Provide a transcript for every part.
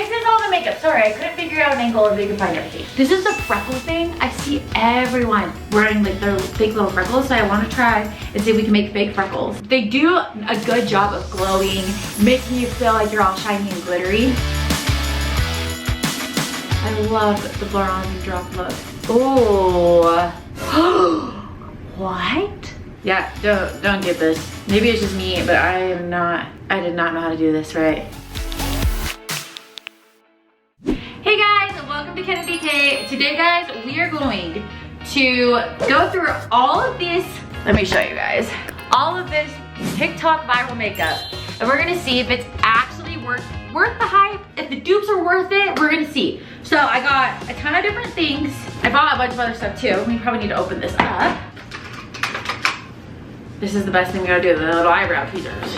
Fixes all the makeup. Sorry, I couldn't figure out an angle if they could find everything. This is the freckle thing. I see everyone wearing like their fake little freckles, so I want to try and see if we can make fake freckles. They do a good job of glowing, making you feel like you're all shiny and glittery. I love the bronze drop look. Oh. What? Yeah, don't get this. Maybe it's just me, but I did not know how to do this right. Hey guys, welcome to KennaDee Kay. Today guys, we are going to go through all of these, let me show you guys, all of this TikTok viral makeup. And we're gonna see if it's actually worth the hype, if the dupes are worth it, we're gonna see. So I got a ton of different things. I bought a bunch of other stuff too. We probably need to open this up. This is the best thing we gotta do, the little eyebrow tweezers.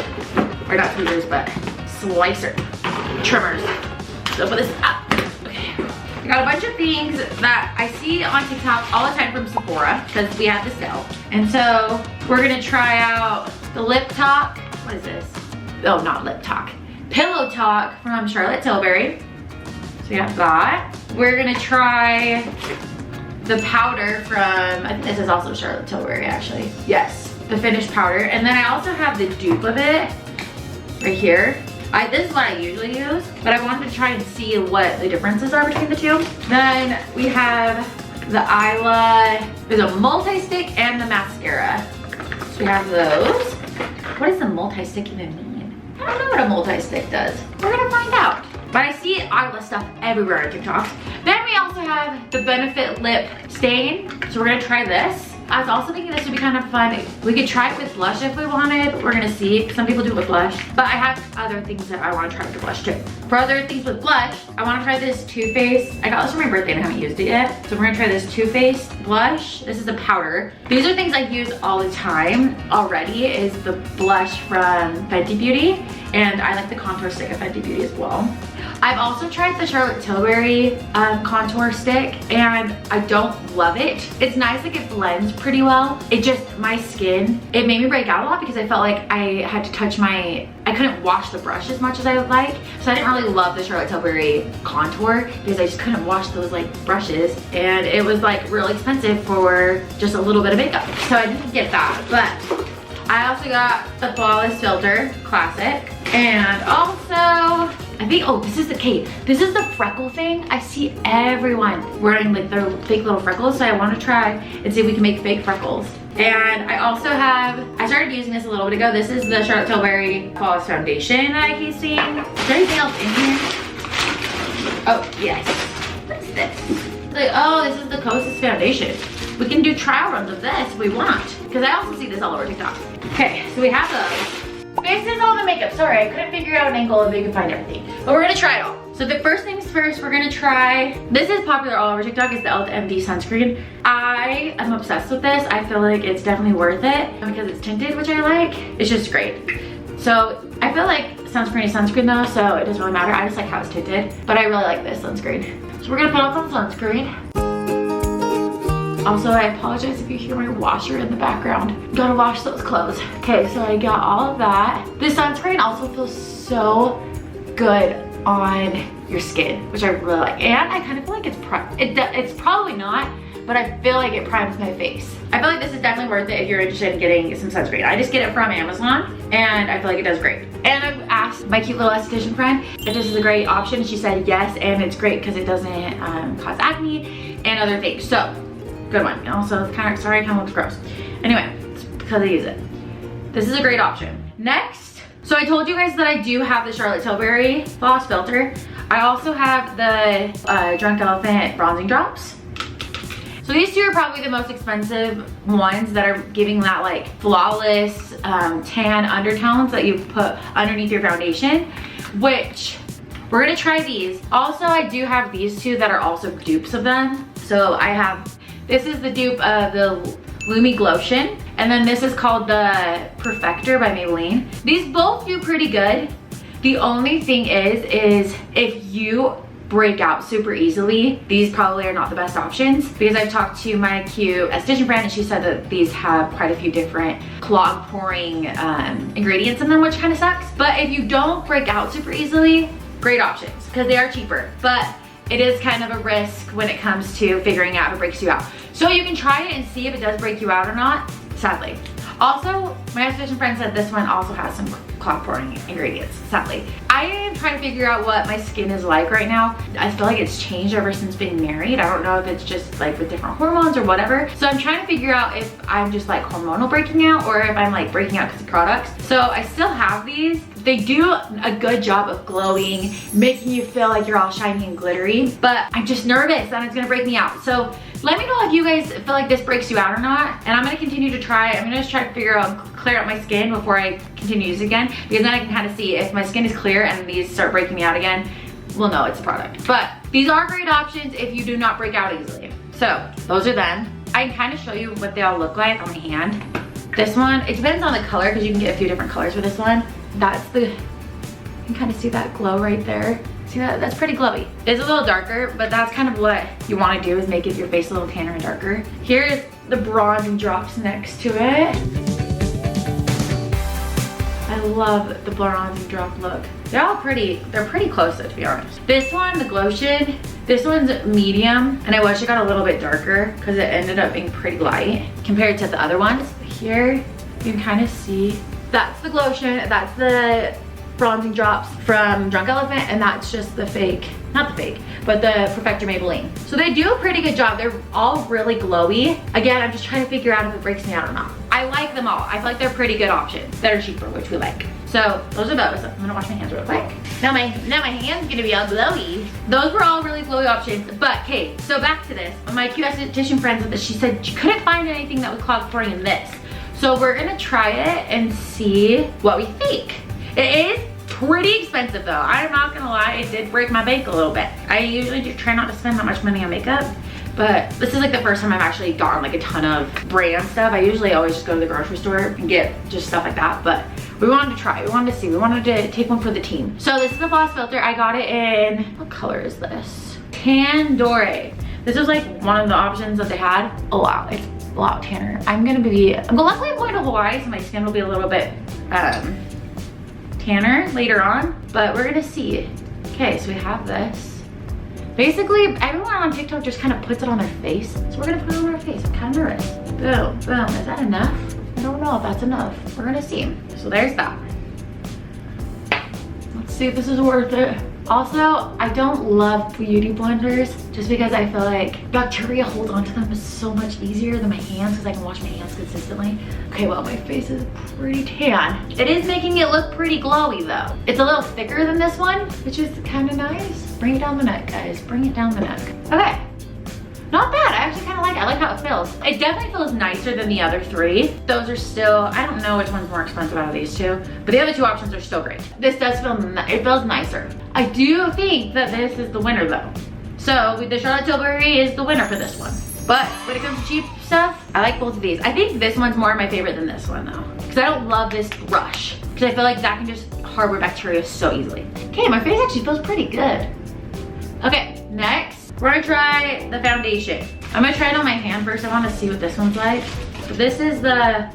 Or not tweezers, but slicer, trimmers. So open this up. Okay. I got a bunch of things that I see on TikTok all the time from Sephora, because we have the sale. And so we're gonna try out the lip talk. What is this? Oh, not lip talk. Pillow talk from Charlotte Tilbury. So we have that. We're gonna try the powder from, I think this is also Charlotte Tilbury actually. Yes, the finished powder. And then I also have the dupe of it right here. This is what I usually use, but I wanted to try and see what the differences are between the two. Then we have the Isla, there's a multi-stick and the mascara. So we have those. What does the multi-stick even mean? I don't know what a multi-stick does. We're gonna find out. But I see Isla stuff everywhere on TikTok. Then we also have the Benefit Lip Stain. So we're gonna try this. I was also thinking this would be kind of fun. We could try it with blush if we wanted. We're gonna see. Some people do it with blush. But I have other things that I want to try with blush too. For other things with blush, I want to try this Too Faced. I got this for my birthday and I haven't used it yet. So we're gonna try this Too Faced blush. This is a powder. These are things I use all the time already, is the blush from Fenty Beauty. And I like the contour stick of Fenty Beauty as well. I've also tried the Charlotte Tilbury contour stick and I don't love it. It's nice, like it blends pretty well. It just, my skin, it made me break out a lot because I felt like I had to touch I couldn't wash the brush as much as I would like. So I didn't really love the Charlotte Tilbury contour because I just couldn't wash those like brushes. And it was like really expensive for just a little bit of makeup. So I didn't get that, but I also got the Flawless Filter Classic. And also, I think, oh, this is the freckle thing. I see everyone wearing like their fake little freckles, so I want to try and see if we can make fake freckles. And I also have, I started using this a little bit ago. This is the Charlotte Tilbury Flawless Foundation that I keep seeing. Is there anything else in here? Oh, yes. What's this? Like, oh, this is the Kosas Foundation. We can do trial runs of this if we want, because I also see this all over TikTok. Okay, so we have those. This is all the makeup. Sorry, I couldn't figure out an angle if they could find everything. But we're gonna try it all. So the first things first, we're gonna try, this is popular all over TikTok, is the MD sunscreen. I am obsessed with this. I feel like it's definitely worth it because it's tinted, which I like. It's just great. So I feel like sunscreen is sunscreen though, so it doesn't really matter. I just like how it's tinted, but I really like this sunscreen. So we're gonna put on some sunscreen. Also, I apologize if you hear my washer in the background. Gotta wash those clothes. Okay, so I got all of that. This sunscreen also feels so good on your skin, which I really like. And I kind of feel like it's probably not, but I feel like it primes my face. I feel like this is definitely worth it if you're interested in getting some sunscreen. I just get it from Amazon and I feel like it does great. And I've asked my cute little esthetician friend if this is a great option. She said yes, and it's great because it doesn't cause acne and other things. So, good one. And also, it's kind of, sorry, it kind of looks gross. Anyway, it's because I use it. This is a great option. Next, so I told you guys that I do have the Charlotte Tilbury Flawless Filter. I also have the Drunk Elephant Bronzing Drops. So these two are probably the most expensive ones that are giving that like flawless tan undertones that you put underneath your foundation, which we're gonna try these. Also, I do have these two that are also dupes of them. So I have, this is the dupe of the Lumi Glotion, and then this is called the Perfector by Maybelline. These both do pretty good. The only thing is if you break out super easily, these probably are not the best options, because I've talked to my cute esthetician friend and she said that these have quite a few different clog pouring ingredients in them, which kind of sucks. But if you don't break out super easily, great options because they are cheaper, but it is kind of a risk when it comes to figuring out if it breaks you out. So you can try it and see if it does break you out or not, sadly. Also, my esthetician friend said this one also has some clog forming ingredients, sadly. I am trying to figure out what my skin is like right now. I feel like it's changed ever since being married. I don't know if it's just like with different hormones or whatever. So I'm trying to figure out if I'm just like hormonal breaking out or if I'm like breaking out because of products. So I still have these. They do a good job of glowing, making you feel like you're all shiny and glittery, but I'm just nervous that it's gonna break me out. So let me know if you guys feel like this breaks you out or not, and I'm gonna continue to try. I'm gonna just try to figure out, clear out my skin before I continue using again, because then I can kind of see if my skin is clear and these start breaking me out again, we'll know it's a product. But these are great options if you do not break out easily. So those are them. I can kind of show you what they all look like on my hand. This one, it depends on the color because you can get a few different colors for this one. That's the, you can kind of see that glow right there. See that? That's pretty glowy. It's a little darker, but that's kind of what you want to do is make your face a little tanner and darker. Here's the bronzing drops next to it. I love the bronzing drop look. They're all pretty, they're pretty close though, to be honest. This one, the Glotion, this one's medium, and I wish it got a little bit darker because it ended up being pretty light compared to the other ones. Here, you can kind of see, that's the Glotion, that's the bronzing drops from Drunk Elephant, and that's just the fake, not the fake, but the Perfector Maybelline. So they do a pretty good job. They're all really glowy. Again, I'm just trying to figure out if it breaks me out or not. I like them all. I feel like they're pretty good options that are cheaper, which we like. So those are those. I'm gonna wash my hands real quick. Now my hand's gonna be all glowy. Those were all really glowy options, but okay, so back to this. My cute esthetician friend said that she said she couldn't find anything that was clog pouring in this. So we're gonna try it and see what we think. It is pretty expensive though. I'm not gonna lie, it did break my bank a little bit. I usually do try not to spend that much money on makeup, but this is like the first time I've actually gotten like a ton of brand stuff. I usually always just go to the grocery store and get just stuff like that, but we wanted to try, we wanted to see, we wanted to take one for the team. So this is the gloss filter. I got it in, what color is this? Tandoori. This is like one of the options that they had. Oh wow, it's a lot tanner. Luckily I'm going to Hawaii, so my skin will be a little bit tanner later on, but we're gonna see. Okay, so we have this. Basically, everyone on TikTok just kind of puts it on their face, so we're gonna put it on our face. I'm kind of nervous. Boom, boom. Is that enough? I don't know if that's enough. We're gonna see. So there's that. Let's see if this is worth it. Also, I don't love beauty blenders just because I feel like bacteria holds onto them so much easier than my hands because I can wash my hands consistently. Okay, well, my face is pretty tan. It is making it look pretty glowy though. It's a little thicker than this one, which is kind of nice. Bring it down the neck, guys. Bring it down the neck. Okay. Not bad, I actually kind of like it. I like how it feels. It definitely feels nicer than the other three. Those are still, I don't know which one's more expensive out of these two, but the other two options are still great. This does feel, it feels nicer. I do think that this is the winner though. So the Charlotte Tilbury is the winner for this one. But when it comes to cheap stuff, I like both of these. I think this one's more my favorite than this one though. Because I don't love this brush. Because I feel like that can just harbor bacteria so easily. Okay, my face actually feels pretty good. Okay, next. We're gonna try the foundation. I'm gonna try it on my hand first. I wanna see what this one's like. This is the,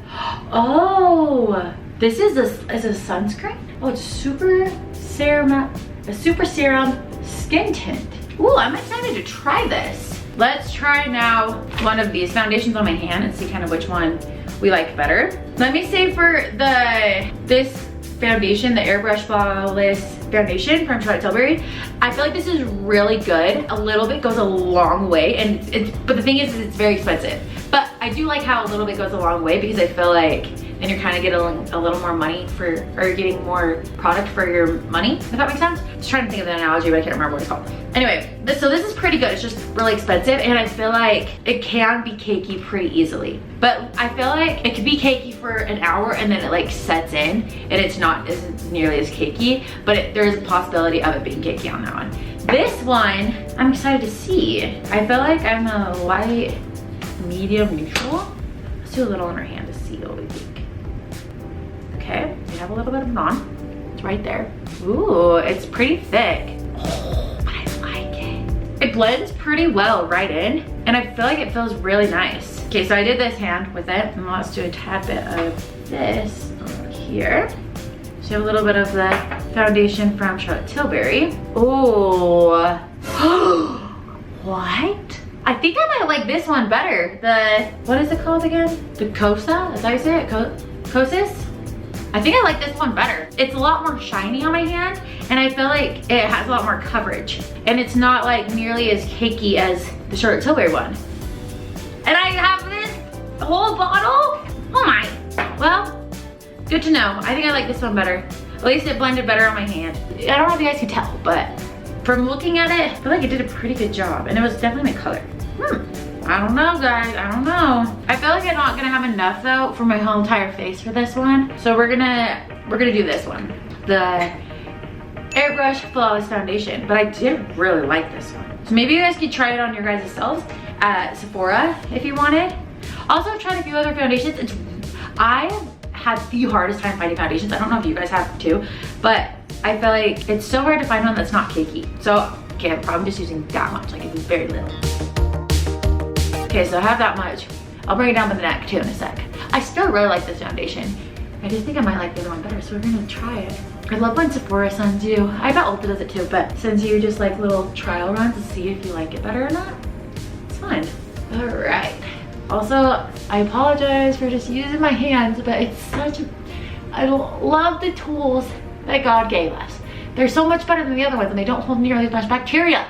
oh, this is a sunscreen? Oh, it's super serum, a super serum skin tint. Ooh, I'm excited to try this. Let's try now one of these foundations on my hand and see kind of which one we like better. Let me say for this foundation, the Airbrush Flawless Foundation from Charlotte Tilbury, I feel like this is really good. A little bit goes a long way, and but the thing is it's very expensive. But I do like how a little bit goes a long way because I feel like then you're kind of getting a little more money for, or getting more product for your money, if that makes sense. Just trying to think of the analogy, but I can't remember what it's called. Anyway, so this is pretty good. It's just really expensive, and I feel like it can be cakey pretty easily. But I feel like it could be cakey for an hour and then it like sets in, and it's not nearly as cakey, but there is a possibility of it being cakey on that one. This one, I'm excited to see. I feel like I'm a light, medium, neutral. Let's do a little on our hand to see what we think. Okay, we have a little bit of it on. It's right there. Ooh, it's pretty thick. Oh, but I like it. It blends pretty well right in, and I feel like it feels really nice. Okay, so I did this hand with it, and let's do a tad bit of this over here. So you have a little bit of the foundation from Charlotte Tilbury. Oh. What? I think I might like this one better. What is it called again? The Cosa? Is that how you say it? Kosas? I think I like this one better. It's a lot more shiny on my hand, and I feel like it has a lot more coverage. And it's not like nearly as cakey as the Charlotte Tilbury one. And I have this whole bottle? Oh my. Well, good to know. I think I like this one better. At least it blended better on my hand. I don't know if you guys can tell, but from looking at it, I feel like it did a pretty good job. And it was definitely my color. I don't know, guys, I don't know. I feel like I'm not gonna have enough though for my whole entire face for this one. So we're gonna do this one. The Airbrush Flawless Foundation. But I did really like this one. So maybe you guys could try it on your guys' selves at Sephora if you wanted. Also, I've tried a few other foundations. I had the hardest time finding foundations. I don't know if you guys have too, but I feel like it's so hard to find one that's not cakey. So, okay, I'm probably just using that much, like it's very little. Okay, so I have that much. I'll bring it down to the neck too in a sec. I still really like this foundation. I just think I might like the other one better, so we're gonna try it. I love when Sephora sends you, I bet Ulta does it too, but sends you just like little trial runs to see if you like it better or not. It's fun. All right. Also, I apologize for just using my hands, but it's such a, I love the tools that God gave us. They're so much better than the other ones and they don't hold nearly as much bacteria.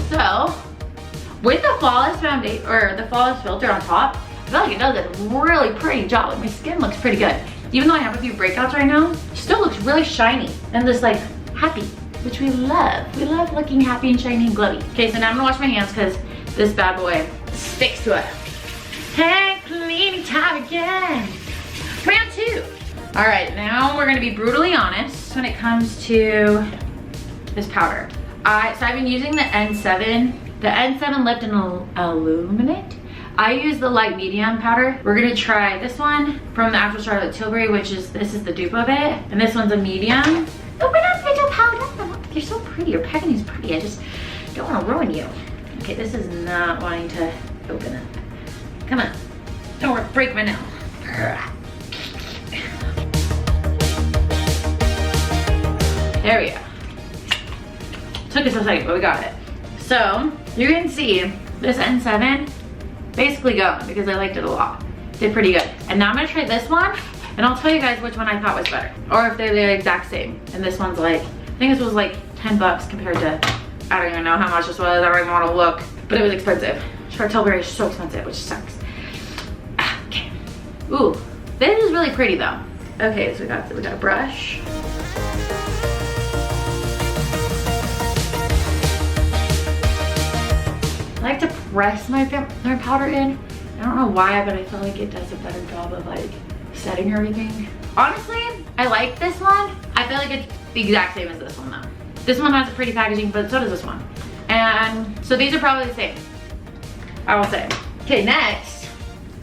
So, with the flawless foundation, or the flawless filter on top, I feel like it does a really pretty job. Like my skin looks pretty good. Even though I have a few breakouts right now, it still looks really shiny and just like happy, which we love. We love looking happy and shiny and glowy. Okay, so now I'm gonna wash my hands because this bad boy sticks to it. Hey, cleaning time again. Round 2. All right, now we're gonna be brutally honest when it comes to this powder. So I've been using the N7, the N7 Lift and Illuminate. I use the light medium powder. We're gonna try this one from the actual Charlotte Tilbury, which is, this is the dupe of it. And this one's a medium. Open up, little powder. You're so pretty, your packaging's pretty. I just don't wanna ruin you. Okay, this is not wanting to open up. Come on, don't break my nail. There we go. Took us a second, but we got it. So, you can see this N7 basically going because I liked it a lot. Did pretty good. And now I'm gonna try this one, and I'll tell you guys which one I thought was better. Or if they're the exact same. And this one's like, I think this was like 10 bucks compared to, I don't even know how much this was. I don't even wanna look, but it was expensive. Charlotte Tilbury is so expensive, which sucks. Okay. Ooh, this is really pretty though. Okay, so we got a brush. I like to press my powder in. I don't know why, but I feel like it does a better job of like setting everything. Honestly, I like this one. I feel like it's the exact same as this one though. This one has a pretty packaging, but so does this one. And so these are probably the same, I will say. Okay, next,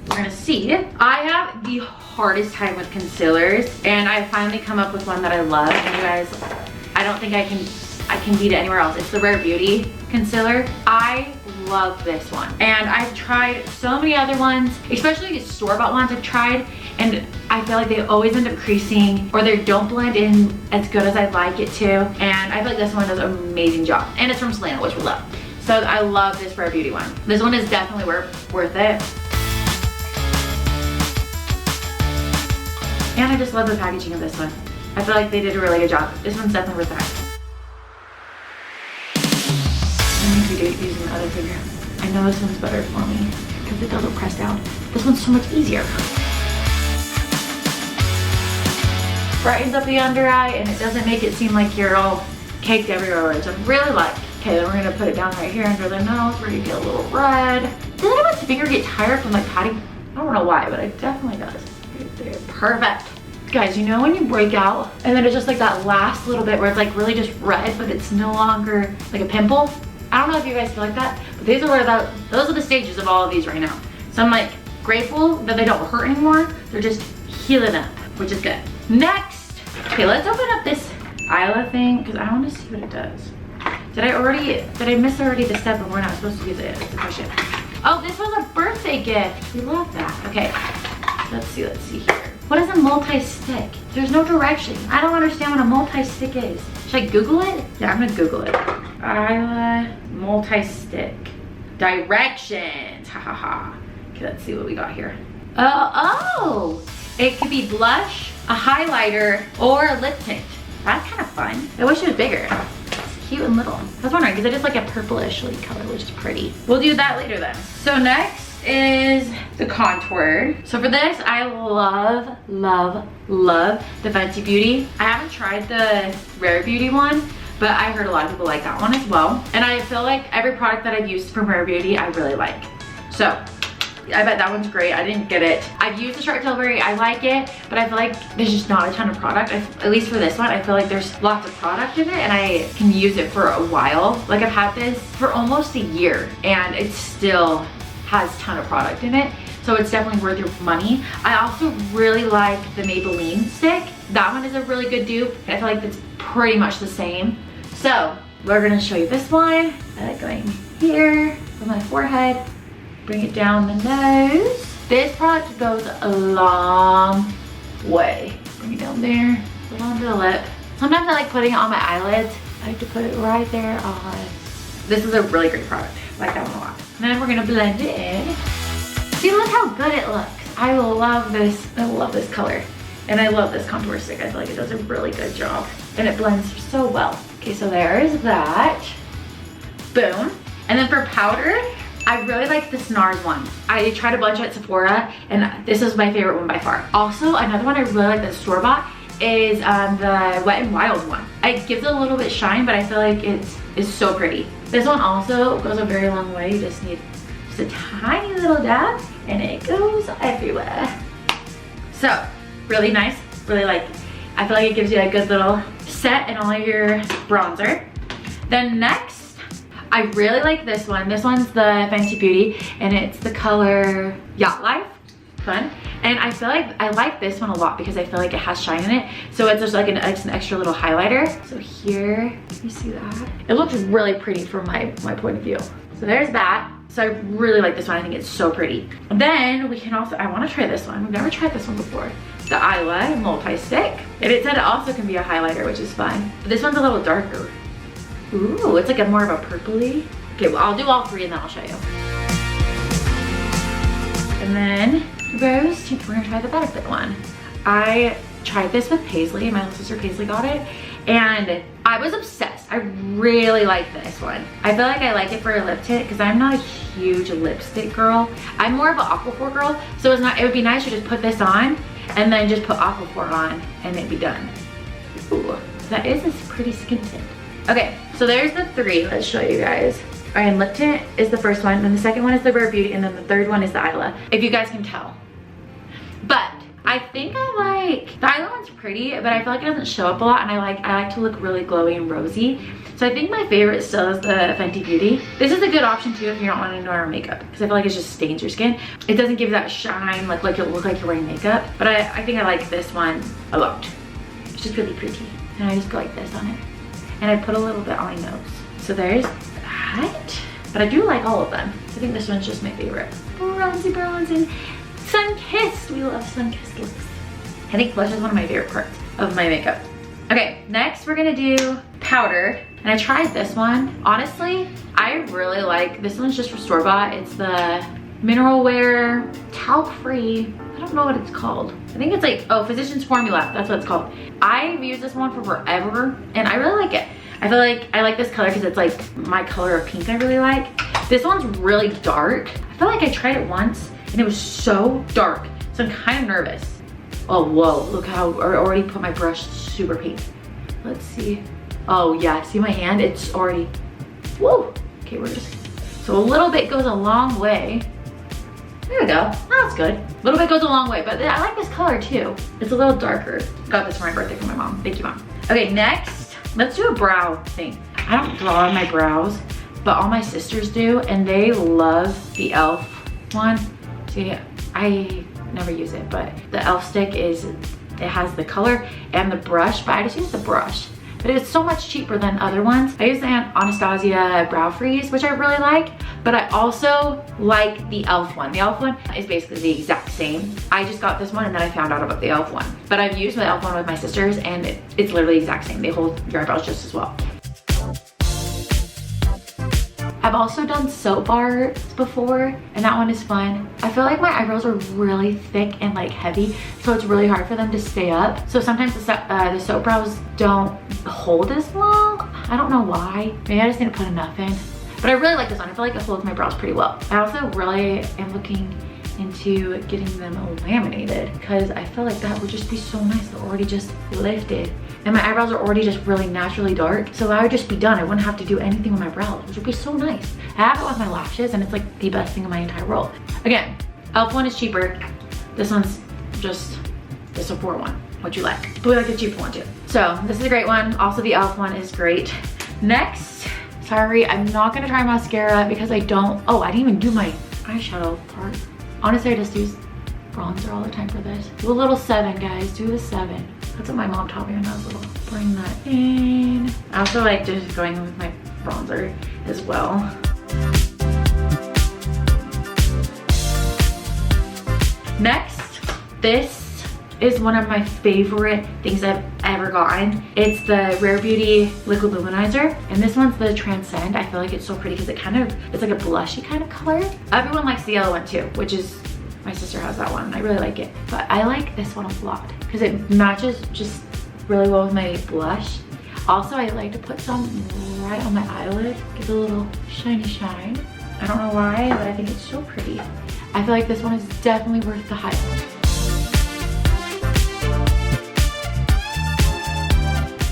we're gonna see. I have the hardest time with concealers, and I finally come up with one that I love. And you guys, I don't think I can beat it anywhere else. It's the Rare Beauty concealer. I love this one. And I've tried so many other ones, especially the store-bought ones I've tried, and I feel like they always end up creasing or they don't blend in as good as I'd like it to. And I feel like this one does an amazing job. And it's from Selena, which we love. So I love this Rare Beauty one. This one is definitely worth it. And I just love the packaging of this one. I feel like they did a really good job. This one's definitely worth that. I need to be using the other finger. I know this one's better for me because it doesn't press down. This one's so much easier. Brightens up the under eye and it doesn't make it seem like you're all caked everywhere, which I really like. Okay, then we're gonna put it down right here under the nose where you get a little red. Does anyone's finger get tired from like patting? I don't know why, but it definitely does. Right there, perfect. Guys, you know when you break out and then it's just like that last little bit where it's like really just red, but it's no longer like a pimple? I don't know if you guys feel like that, but these are where those are the stages of all of these right now. So I'm like grateful that they don't hurt anymore. They're just healing up, which is good. Next, okay, let's open up this Isla thing because I want to see what it does. Did I miss already the step when we're not supposed to use it? That's the question. Oh, this was a birthday gift. We love that. Okay, let's see here. What is a multi-stick? There's no direction. I don't understand what a multi-stick is. Should I Google it? Yeah, I'm gonna Google it. Isla multi-stick. Directions. Ha ha ha. Okay, let's see what we got here. Oh, it could be blush, a highlighter, or a lip tint. That's kind of fun. I wish it was bigger. It's cute and little. I was wondering, because it is like a purplish color, which is pretty. We'll do that later then. So next is the contour. So for this, I love, love, love the Fenty Beauty. I haven't tried the Rare Beauty one, but I heard a lot of people like that one as well. And I feel like every product that I've used from Rare Beauty, I really like. So I bet that one's great. I didn't get it. I've used the Shark Tilbury. I like it, but I feel like there's just not a ton of product. At least for this one, I feel like there's lots of product in it and I can use it for a while. Like I've had this for almost a year and it still has a ton of product in it. So it's definitely worth your money. I also really like the Maybelline stick. That one is a really good dupe. I feel like it's pretty much the same. So we're gonna show you this one. I like going here on my forehead. Bring it down the nose. This product goes a long way. Bring it down there, put it onto the lip. Sometimes I like putting it on my eyelids. I like to put it right there on. This is a really great product. I like that one a lot. And then we're gonna blend it in. See, look how good it looks. I love this. I love this color. And I love this contour stick. I feel like it does a really good job. And it blends so well. Okay, so there's that. Boom. And then for powder, I really like this NARS one. I tried a bunch at Sephora and this is my favorite one by far. Also, another one I really like that's store-bought is the Wet n Wild one. It gives it a little bit shine, but I feel like it's so pretty. This one also goes a very long way. You just need just a tiny little dab and it goes everywhere. So, really nice, really like, I feel like it gives you a good little set in all of your bronzer. Then next, I really like this one. This one's the Fenty Beauty and it's the color Yacht Life. Fun. And I feel like I like this one a lot because I feel like it has shine in it. So it's just like an extra little highlighter. So here, can you see that? It looks really pretty from my point of view. So there's that. So I really like this one. I think it's so pretty. Then we can also, I want to try this one. We've never tried this one before. The Isla multi-stick. And it said it also can be a highlighter, which is fun. But this one's a little darker. Ooh, it's like a more of a purpley. Okay, well, I'll do all three and then I'll show you. And then Rose, we're gonna try the Benefit one. I tried this with Paisley, my little sister Paisley got it, and I was obsessed. I really like this one. I feel like I like it for a lip tint because I'm not a huge lipstick girl. I'm more of an Aquaphor girl, so it would be nice to just put this on and then just put Aquaphor on and it'd be done. Ooh, that is a pretty skin tint. Okay, so there's the three. Let's show you guys. All right, and lip tint is the first one, then the second one is the Rare Beauty, and then the third one is the Isla, if you guys can tell. But I think I like, the Isla one's pretty, but I feel like it doesn't show up a lot, and I like to look really glowy and rosy. So I think my favorite still is the Fenty Beauty. This is a good option too if you're not wanting to wear makeup, because I feel like it just stains your skin. It doesn't give that shine, like it'll look like you're wearing makeup, but I think I like this one a lot. It's just really pretty. And I just go like this on it. And I put a little bit on my nose. So there's that. But I do like all of them. I think this one's just my favorite. Bronzy bronze and sun-kissed. We love sun-kissed looks. I think blush is one of my favorite parts of my makeup. Okay, next we're gonna do powder. And I tried this one. Honestly, I really like, this one's just for store-bought. It's the Mineral Wear Talc-Free. I don't know what it's called. I think it's like, oh, Physicians Formula. That's what it's called. I've used this one for forever and I really like it. I feel like I like this color because it's like my color of pink I really like. This one's really dark. I feel like I tried it once and it was so dark. So I'm kind of nervous. Oh, whoa, look how I already put my brush super pink. Let's see. Oh yeah, see my hand? It's already, whoa. Okay, we're just, so a little bit goes a long way. There we go, that's good. A little bit goes a long way, but I like this color too. It's a little darker. Got this for my birthday from my mom. Thank you, Mom. Okay, next, let's do a brow thing. I don't draw on my brows, but all my sisters do, and they love the e.l.f. one. See, I never use it, but the e.l.f. stick is, it has the color and the brush, but I just use the brush. But it's so much cheaper than other ones. I use the Anastasia Brow Freeze, which I really like, But I also like the e.l.f. one. The e.l.f. one is basically the exact same. I just got this one and then I found out about the e.l.f. one. But I've used the e.l.f. one with my sisters and it's literally the exact same. They hold your eyebrows just as well. I've also done soap bars before and that one is fun. I feel like my eyebrows are really thick and like heavy, so it's really hard for them to stay up. So sometimes the soap brows don't hold as long. I don't know why. Maybe I just need to put enough in. But I really like this one. I feel like it holds my brows pretty well. I also really am looking into getting them laminated because I feel like that would just be so nice. They're already just lifted. And my eyebrows are already just really naturally dark. So I would just be done. I wouldn't have to do anything with my brows, which would be so nice. I have it with my lashes and it's like the best thing in my entire world. Again, e.l.f. one is cheaper. This one's just the Sephora one, what you like. But we like the cheaper one too. So this is a great one. Also the e.l.f. one is great. Next, sorry, I'm not gonna try mascara because I didn't even do my eyeshadow part. Honestly, I just use bronzer all the time for this. Do a little 7, guys, do the 7. That's what my mom taught me when I was little. Bring that in. I also like just going with my bronzer as well. Next, this is one of my favorite things I've ever gotten. It's the Rare Beauty Liquid Illuminizer. And this one's the Transcend. I feel like it's so pretty because it's like a blushy kind of color. Everyone likes the yellow one too, which is, my sister has that one. I really like it. But I like this one a lot because it matches just really well with my blush. Also, I like to put some right on my eyelid. Give it a little shiny shine. I don't know why, but I think it's so pretty. I feel like this one is definitely worth the hype.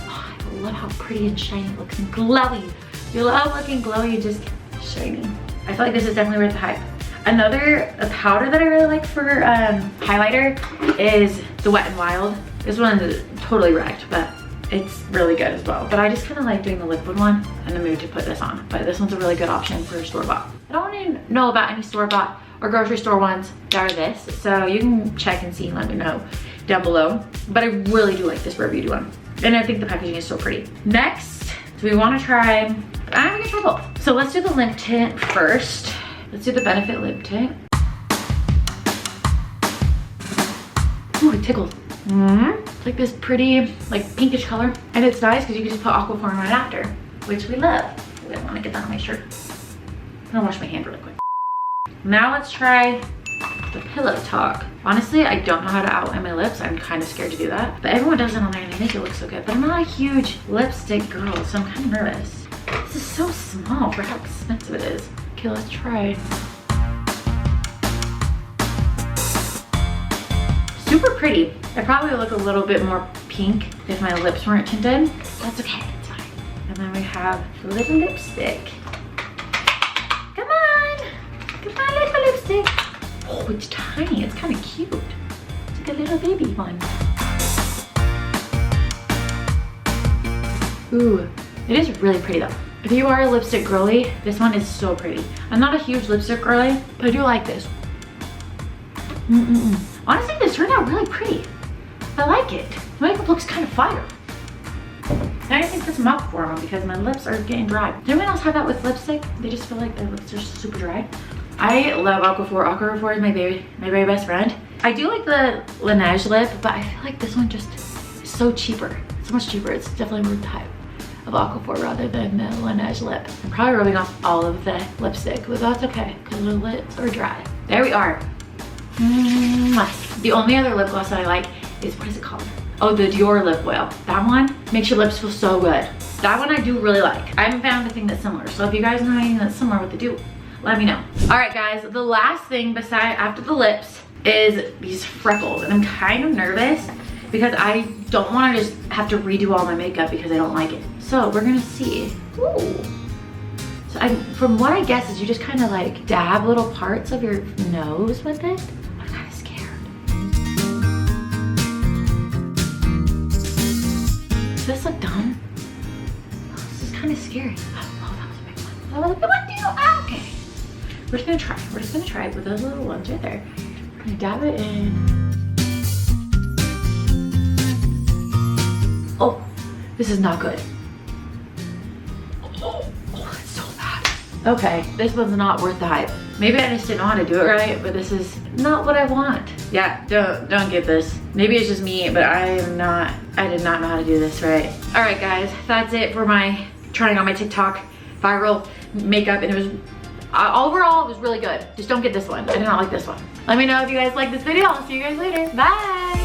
Oh, I love how pretty and shiny it looks and glowy. You love looking glowy and just shiny. I feel like this is definitely worth the hype. Another powder that I really like for highlighter is the Wet n Wild. This one is totally wrecked, but it's really good as well. But I just kind of like doing the liquid one in the mood to put this on. But this one's a really good option for store-bought. I don't even know about any store-bought or grocery store ones that are this. So you can check and see and let me know down below. But I really do like this Rare Beauty one. And I think the packaging is so pretty. Next, so we want to try, I'm gonna try both. So let's do the lip tint first. Let's do the Benefit lip tint. Ooh, it tickles. It's like this pretty, like pinkish color. And it's nice because you can just put Aquaphor right after, which we love. I don't want to get that on my shirt. I'm gonna wash my hand really quick. Now let's try the Pillow Talk. Honestly, I don't know how to outline my lips. I'm kind of scared to do that. But everyone does it on there and they make it look so good. But I'm not a huge lipstick girl, so I'm kind of nervous. This is so small for how expensive it is. Okay, let's try. Super pretty. I probably look a little bit more pink if my lips weren't tinted. That's okay, it's fine. And then we have a little lipstick. Come on, little lipstick. Oh, it's tiny, it's kind of cute. It's like a little baby one. Ooh, it is really pretty though. If you are a lipstick girly, this one is so pretty. I'm not a huge lipstick girly, but I do like this. Honestly, this turned out really pretty. I like it. My makeup looks kind of fire. Now I need to put some Aquaphor on because my lips are getting dry. Does anyone else have that with lipstick? They just feel like their lips are super dry. I love Aquaphor. Aquaphor is my very best friend. I do like the Laneige lip, but I feel like this one just is so cheaper. So much cheaper. It's definitely worth the hype of Aquaphor rather than the Laneige lip. I'm probably rubbing off all of the lipstick, but that's okay because the lips are dry. There we are. The only other lip gloss that I like is, what is it called? Oh, the Dior lip oil. That one makes your lips feel so good. That one I do really like. I haven't found anything that's similar. So if you guys know anything that's similar what to do, let me know. All right, guys, the last thing after the lips is these freckles. And I'm kind of nervous because I don't want to just have to redo all my makeup because I don't like it. So we're gonna see. Ooh. So from what I guess is you just kind of like dab little parts of your nose with it. I'm kind of scared. Does this look dumb? Oh, this is kind of scary. Oh, that was a big one. That was a big one too. Ah, okay. We're just gonna try. We're just gonna try it with those little ones right there. We're gonna dab it in. Oh, this is not good. Oh, it's so bad. Okay, this one's not worth the hype. Maybe I just didn't know how to do it right, but this is not what I want. Yeah, don't get this. Maybe it's just me, but I did not know how to do this right. All right, guys, that's it for my trying on my TikTok viral makeup, and it was, overall, it was really good. Just don't get this one. I did not like this one. Let me know if you guys like this video. I'll see you guys later. Bye.